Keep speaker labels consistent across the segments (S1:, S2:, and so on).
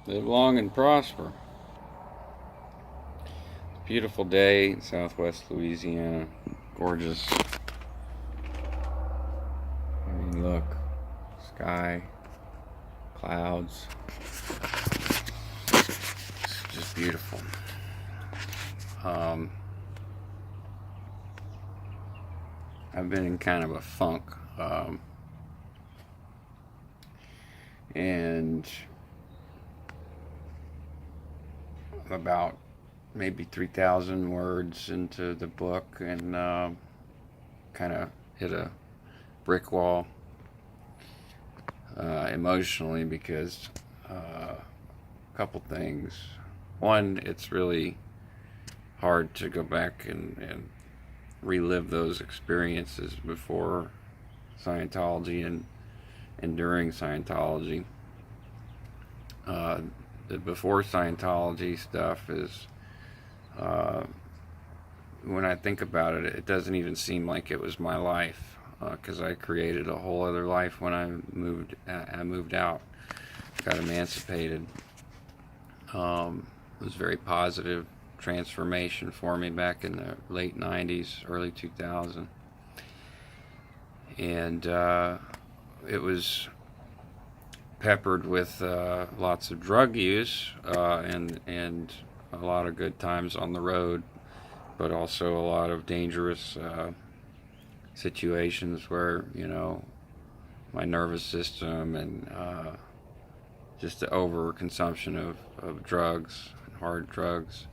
S1: Live long and prosper. Beautiful day in southwest Louisiana. Gorgeous. I mean, look. Sky. Clouds. It's just beautiful. I've been in kind of a funk. And about maybe 3,000 words into the book, and kind of hit a brick wall emotionally because a couple things. One, it's really hard to go back and relive those experiences before Scientology and during Scientology. The before Scientology stuff is, when I think about it, it doesn't even seem like it was my life, because I created a whole other life when I moved out, got emancipated. It was a very positive transformation for me back in the late 90s, early 2000. And it was peppered with lots of drug use, and a lot of good times on the road, but also a lot of dangerous situations where, my nervous system and just the overconsumption of drugs, hard drugs,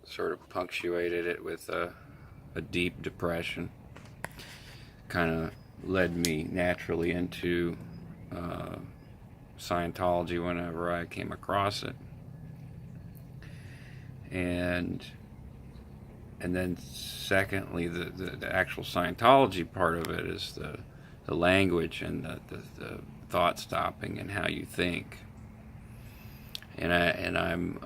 S1: sort of punctuated it with a deep depression. Kind of led me naturally into Scientology whenever I came across it. And then secondly, the actual Scientology part of it is the language and the thought stopping and how you think. And I'm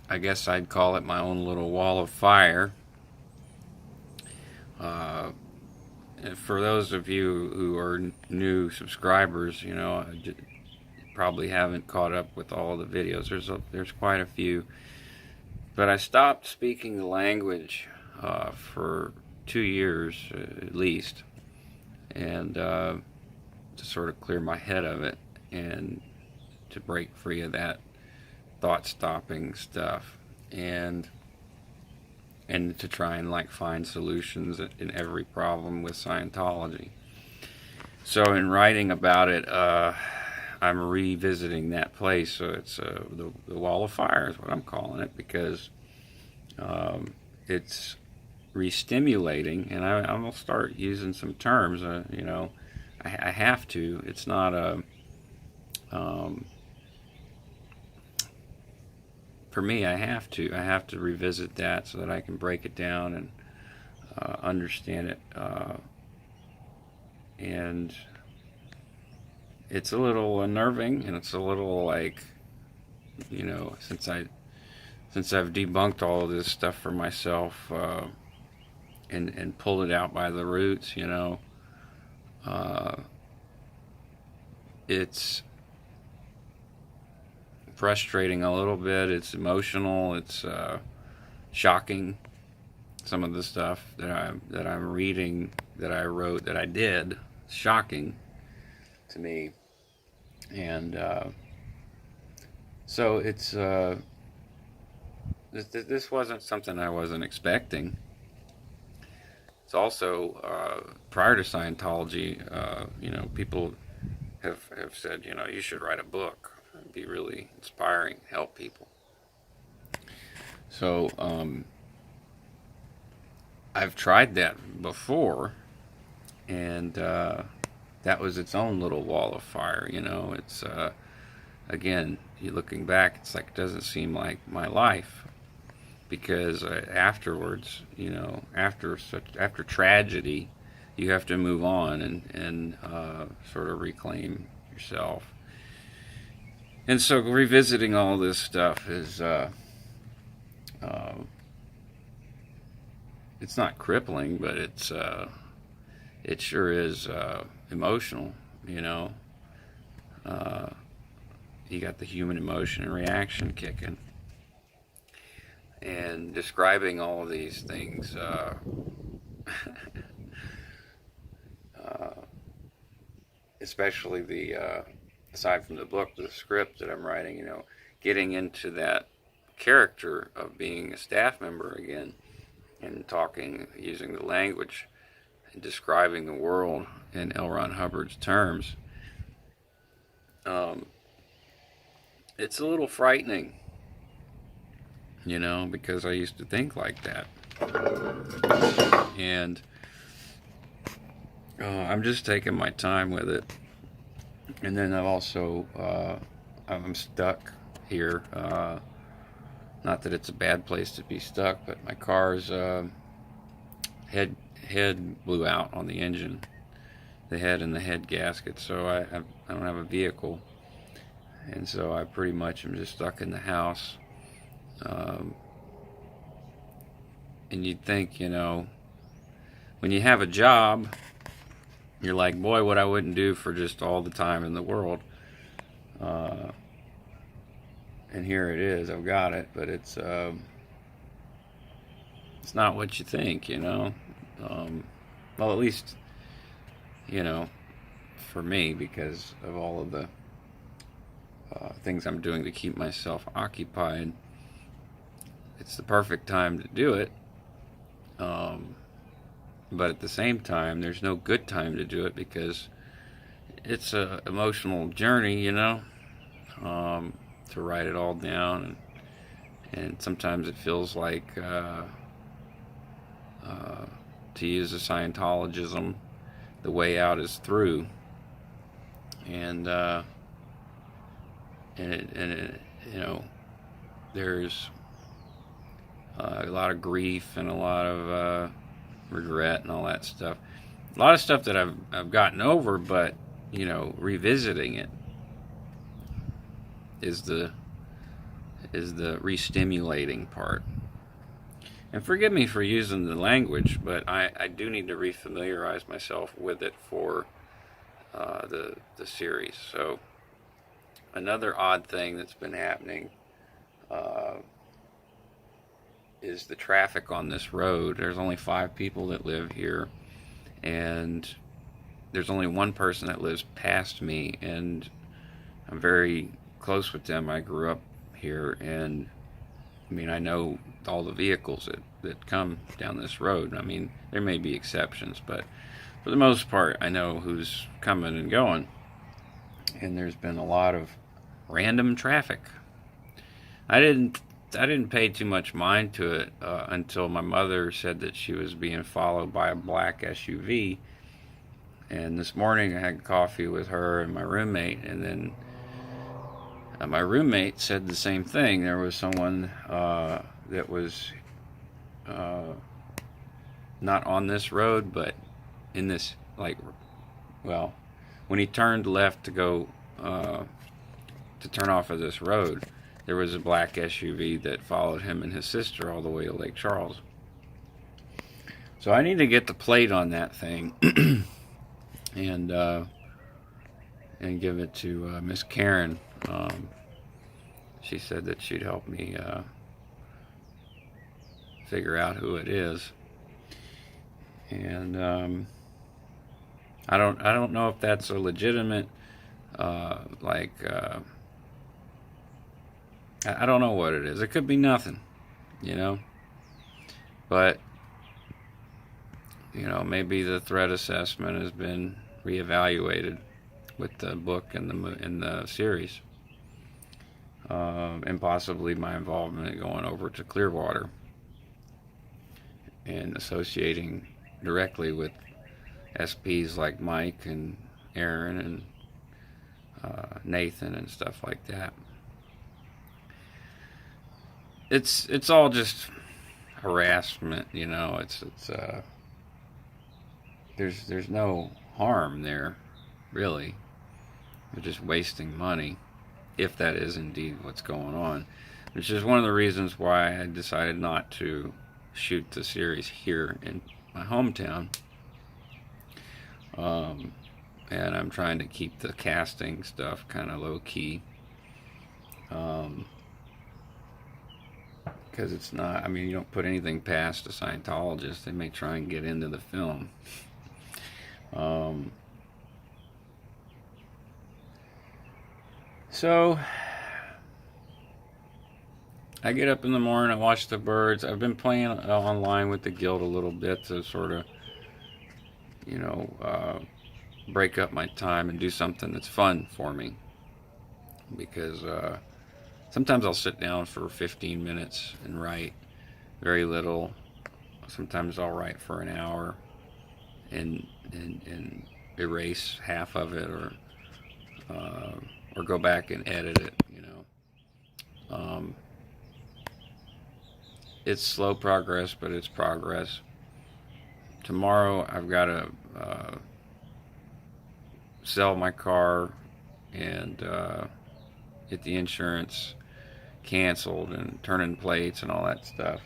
S1: I guess I'd call it my own little wall of fire. And for those of you who are new subscribers, probably haven't caught up with all the videos. There's quite a few, but I stopped speaking the language for 2 years at least, and to sort of clear my head of it and to break free of that thought-stopping stuff, and to try and find solutions in every problem with Scientology. So in writing about it, I'm revisiting that place. So it's the Wall of Fire is what I'm calling it, because it's re-stimulating, and I'm gonna start using some terms. I have to. It's not a for me. I have to revisit that so that I can break it down and understand it. And it's a little unnerving, and it's a little since I've debunked all of this stuff for myself, and pulled it out by the roots, it's frustrating a little bit. It's emotional. It's shocking. Some of the stuff that I'm reading, that I wrote, that I did, shocking to me. And so it's this wasn't something I wasn't expecting. It's also prior to Scientology, people have said, you should write a book. It'd be really inspiring, help people. So I've tried that before, and that was its own little wall of fire. It's again, you looking back, it's like it doesn't seem like my life, because afterwards, after tragedy, you have to move on and sort of reclaim yourself. And so revisiting all this stuff is it's not crippling, but it sure is emotional. you know. You got the human emotion and reaction kicking. And describing all of these things, especially aside from the book, the script that I'm writing, getting into that character of being a staff member again and talking, using the language and describing the world in L. Ron Hubbard's terms. It's a little frightening, because I used to think like that. And I'm just taking my time with it. And then I'm also, I'm stuck here. Not that it's a bad place to be stuck, but my car's head blew out on the engine. The head and the head gasket. So I don't have a vehicle. And so I pretty much am just stuck in the house. And you'd think, when you have a job, you're like, boy, what I wouldn't do for just all the time in the world. And here it is, I've got it, but it's not what you think, well, at least, for me, because of all of the things I'm doing to keep myself occupied. It's the perfect time to do it. But at the same time, there's no good time to do it because it's an emotional journey, to write it all down. And sometimes it feels like, to use a Scientologism, the way out is through. And there's a lot of grief and a lot of regret and all that stuff. A lot of stuff that I've gotten over, but revisiting it is the re-stimulating part. And forgive me for using the language, but I do need to refamiliarize myself with it for the series. So another odd thing that's been happening is the traffic on this road. There's only 5 people that live here, and there's only one person that lives past me, and I'm very close with them. I grew up here, and I know all the vehicles that come down this road. There may be exceptions, but for the most part, I know who's coming and going. And there's been a lot of random traffic. I didn't pay too much mind to it until my mother said that she was being followed by a black SUV. And this morning I had coffee with her and my roommate, and then my roommate said the same thing. There was someone that was not on this road, but in this, when he turned left to go to turn off of this road, there was a black SUV that followed him and his sister all the way to Lake Charles. So I need to get the plate on that thing and give it to Miss Karen. She said that she'd help me figure out who it is. And I don't know if that's a legitimate I don't know what it is. It could be nothing, but maybe the threat assessment has been reevaluated with the book and the series, and possibly my involvement in going over to Clearwater and associating directly with SPs like Mike and Aaron and Nathan and stuff like that. It's all just harassment, It's there's no harm there, really. They're just wasting money, if that is indeed what's going on. Which is one of the reasons why I decided not to shoot the series here in my hometown. and I'm trying to keep the casting stuff kind of low key. Because it's not, I mean, you don't put anything past a Scientologist. They may try and get into the film. So I get up in the morning, I watch the birds. I've been playing online with the guild a little bit to sort of, you know, break up my time and do something that's fun for me. Because sometimes I'll sit down for 15 minutes and write very little. Sometimes I'll write for an hour and erase half of it, or go back and edit it. You know, it's slow progress, but it's progress. Tomorrow I've got to sell my car and get the insurance canceled and turn in plates and all that stuff.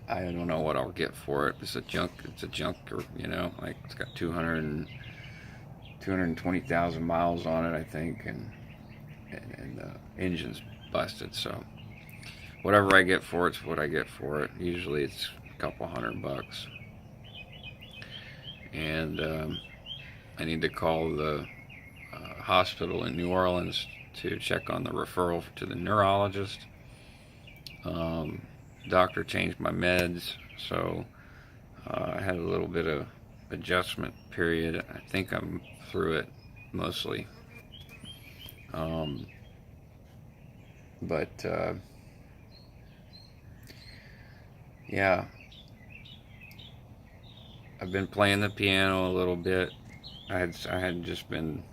S1: I don't know what I'll get for it. It's a junker, you know, like it's got 220,000 miles on it, I think, and the engine's busted. So whatever I get for it's what I get for it. Usually it's a couple $100. And I need to call the hospital in New Orleans to check on the referral to the neurologist. Doctor changed my meds, so I had a little bit of adjustment period. I think I'm through it mostly. But yeah, I've been playing the piano a little bit. I hadn't been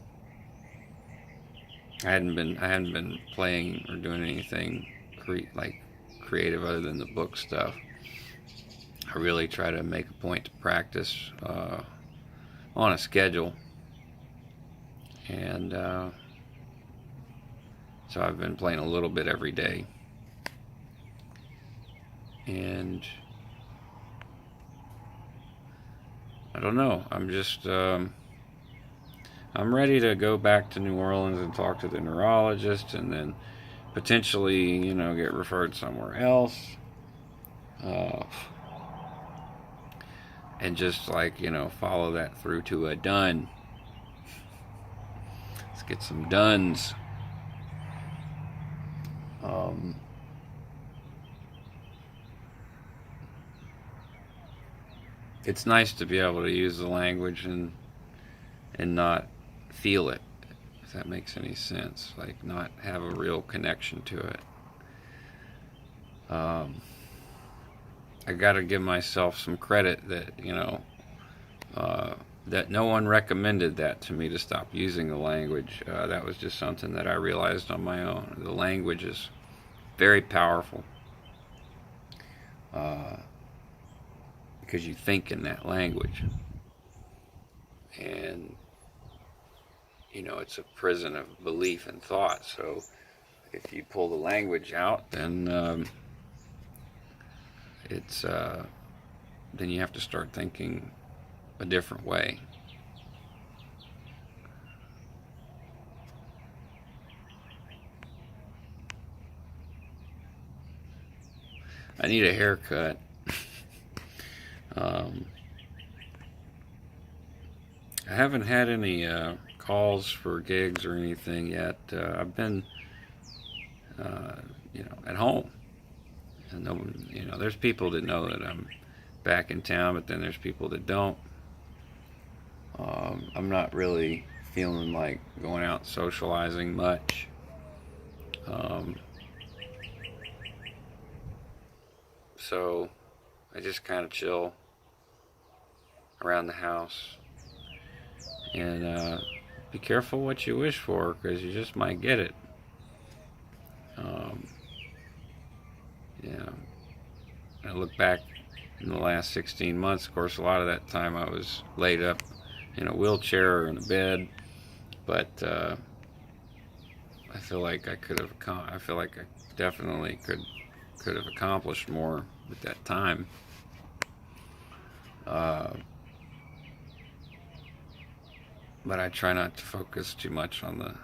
S1: playing or doing anything creative other than the book stuff. I really try to make a point to practice on a schedule, and so I've been playing a little bit every day, and I don't know, I'm just I'm ready to go back to New Orleans and talk to the neurologist, and then potentially, you know, get referred somewhere else, and just, like, you know, follow that through to a done. Let's get some dones. It's nice to be able to use the language and not feel it, if that makes any sense. Like, not have a real connection to it. I gotta give myself some credit that, you know, that no one recommended that to me, to stop using the language. That was just something that I realized on my own. The language is very powerful, because you think in that language, and, you know, it's a prison of belief and thought. So if you pull the language out, then then you have to start thinking a different way. I need a haircut. I haven't had any calls for gigs or anything yet. I've been, you know, at home. And no one, you know, there's people that know that I'm back in town, but then there's people that don't. I'm not really feeling like going out socializing much. So I just kind of chill around the house, and be careful what you wish for, because you just might get it. Yeah, I look back in the last 16 months. Of course, a lot of that time I was laid up in a wheelchair or in a bed, but I feel like I definitely could have accomplished more with that time. but I try not to focus too much on the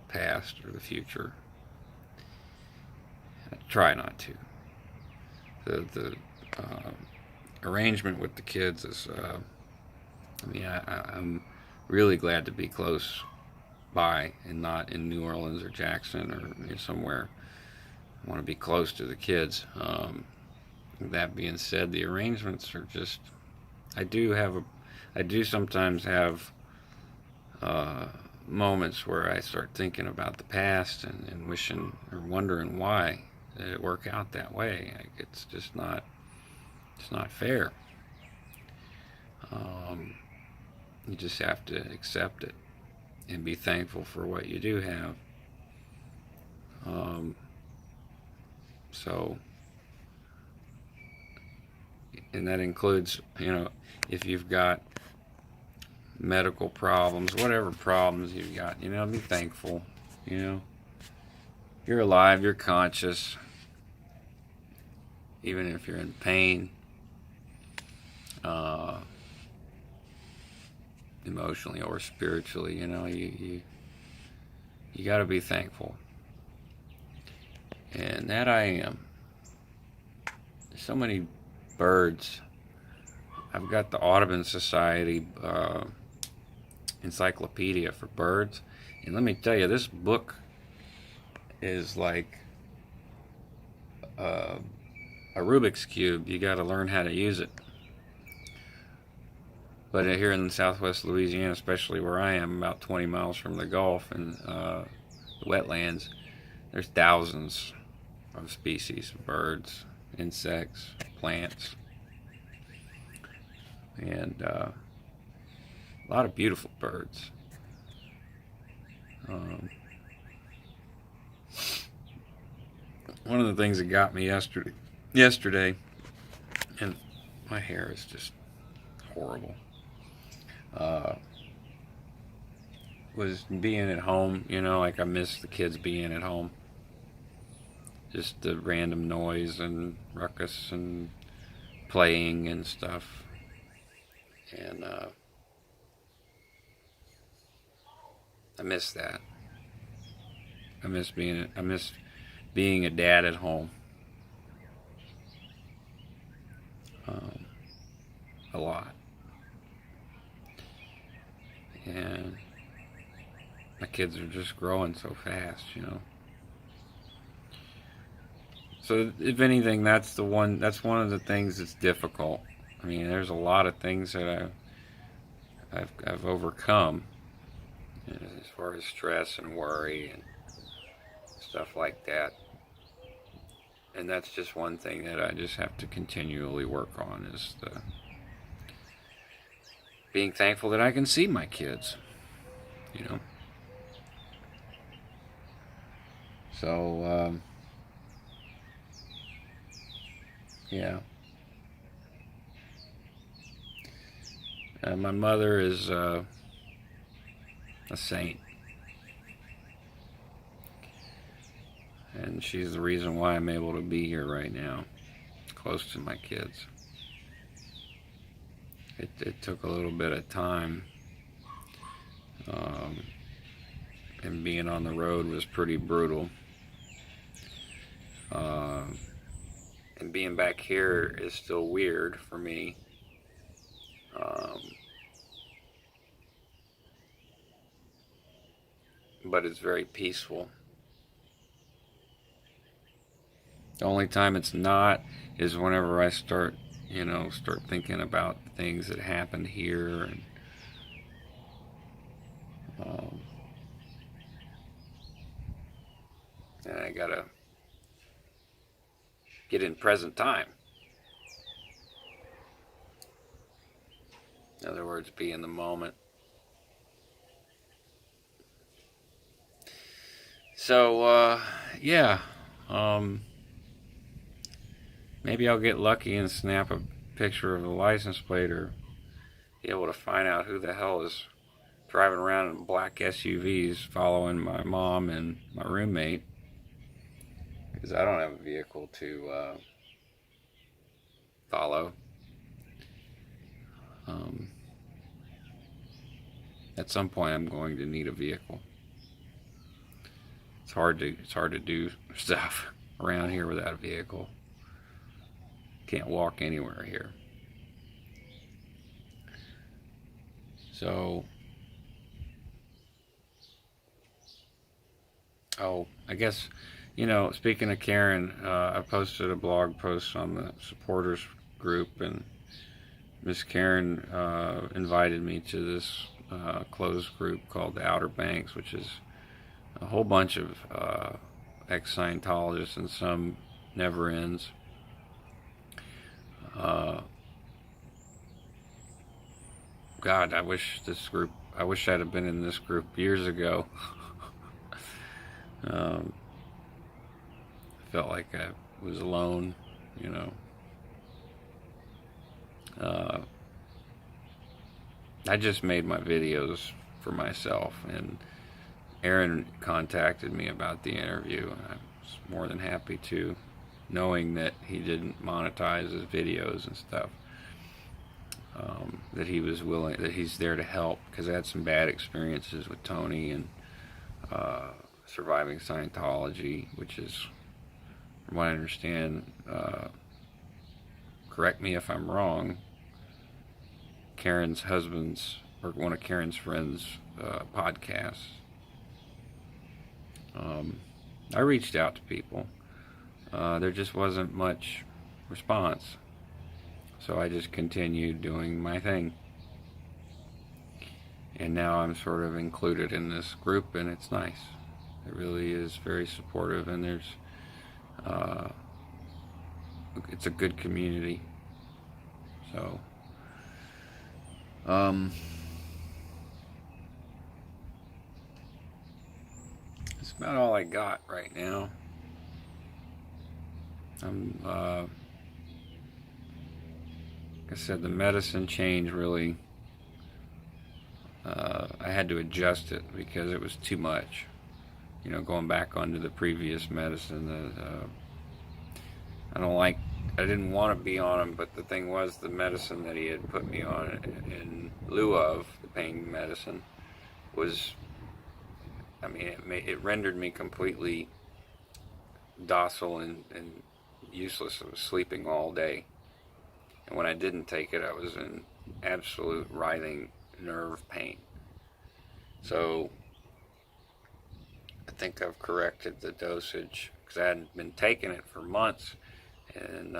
S1: past or the future. I try not to. The arrangement with the kids is, I'm really glad to be close by and not in New Orleans or Jackson or somewhere. I want to be close to the kids. That being said, the arrangements are just. I do sometimes have moments where I start thinking about the past and wishing or wondering why did it work out that way. Like, it's just not. It's not fair. You just have to accept it and be thankful for what you do have. So, and that includes, if you've got medical problems, whatever problems you've got, be thankful. You're alive, you're conscious, even if you're in pain, emotionally or spiritually, you got to be thankful. And that I am. There's so many birds. I've got the Audubon Society encyclopedia for birds, and let me tell you, this book is like a Rubik's Cube. You got to learn how to use it. But here in southwest Louisiana, especially where I am, about 20 miles from the Gulf and the wetlands, there's thousands of species of birds, insects, plants, and a lot of beautiful birds. One of the things that got me yesterday, and my hair is just horrible, was being at home. Like, I miss the kids being at home. Just the random noise and ruckus and playing and stuff. And I miss that. I miss being a dad at home. A lot. And my kids are just growing so fast, So if anything, that's one of the things that's difficult. I mean, there's a lot of things that I've overcome, as far as stress and worry and stuff like that. And that's just one thing that I just have to continually work on, is being thankful that I can see my kids, So, yeah. My mother is a saint. And she's the reason why I'm able to be here right now, close to my kids. It took a little bit of time. And being on the road was pretty brutal. And being back here is still weird for me. But it's very peaceful. The only time it's not is whenever I start thinking about things that happened here, and I gotta get in present time. In other words, be in the moment. So, yeah. Maybe I'll get lucky and snap a picture of the license plate, or be able to find out who the hell is driving around in black SUVs following my mom and my roommate, because I don't have a vehicle to follow. at some point I'm going to need a vehicle. It's hard to do stuff around here without a vehicle. Can't walk anywhere here. So, oh, I guess, speaking of Karen, I posted a blog post on the supporters group, and Miss Karen invited me to this closed group called the Outer Banks, which is a whole bunch of ex-Scientologists, and some never ends. God, I wish I'd have been in this group years ago. I felt like I was alone, I just made my videos for myself, and Aaron contacted me about the interview, and I was more than happy to, knowing that he didn't monetize his videos and stuff. That he was willing, that he's there to help, because I had some bad experiences with Tony and surviving Scientology, which is, from what I understand, correct me if I'm wrong, Karen's husband's, or one of Karen's friends' podcasts. I reached out to people. There just wasn't much response. So I just continued doing my thing. And now I'm sort of included in this group, and it's nice. It really is very supportive, and there's it's a good community. So that's about all I got right now. Like I said, the medicine change really, I had to adjust it because it was too much. Going back onto the previous medicine, I didn't want to be on them, but the thing was, the medicine that he had put me on in lieu of the pain medicine was, it rendered me completely docile and useless. I was sleeping all day. And when I didn't take it, I was in absolute writhing nerve pain. So I think I've corrected the dosage, because I hadn't been taking it for months. And,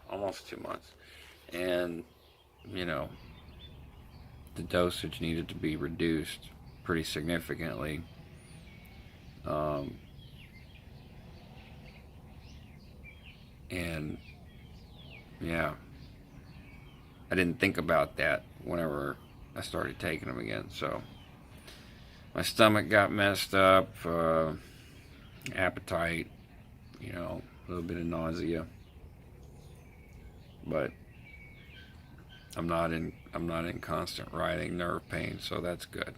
S1: almost 2 months. And, the dosage needed to be reduced pretty significantly. And I didn't think about that whenever I started taking them again. So my stomach got messed up, appetite, a little bit of nausea, but I'm not in constant writhing nerve pain, so that's good.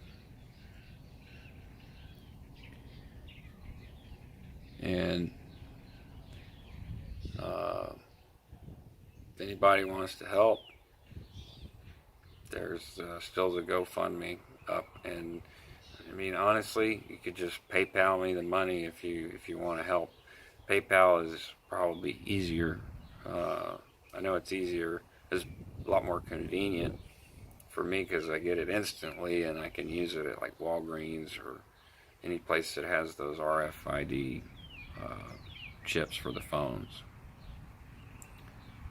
S1: And if anybody wants to help, there's still the GoFundMe up, and honestly, you could just PayPal me the money if you want to help. PayPal is probably easier. I know it's easier. It's a lot more convenient for me because I get it instantly, and I can use it at like Walgreens or any place that has those RFID chips for the phones.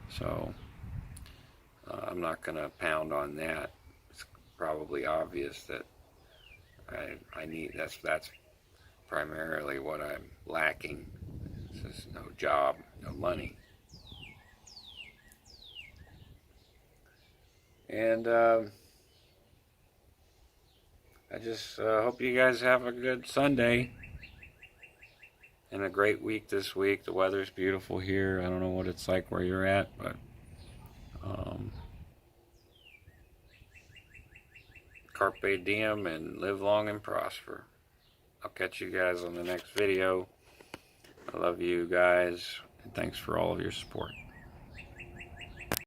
S1: So I'm not going to pound on that. It's probably obvious that I need, that's primarily what I'm lacking. There's no job, no money. And I just hope you guys have a good Sunday and a great week this week. The weather's beautiful here. I don't know what it's like where you're at, but carpe diem and live long and prosper. I'll catch you guys on the next video. I love you guys, and thanks for all of your support.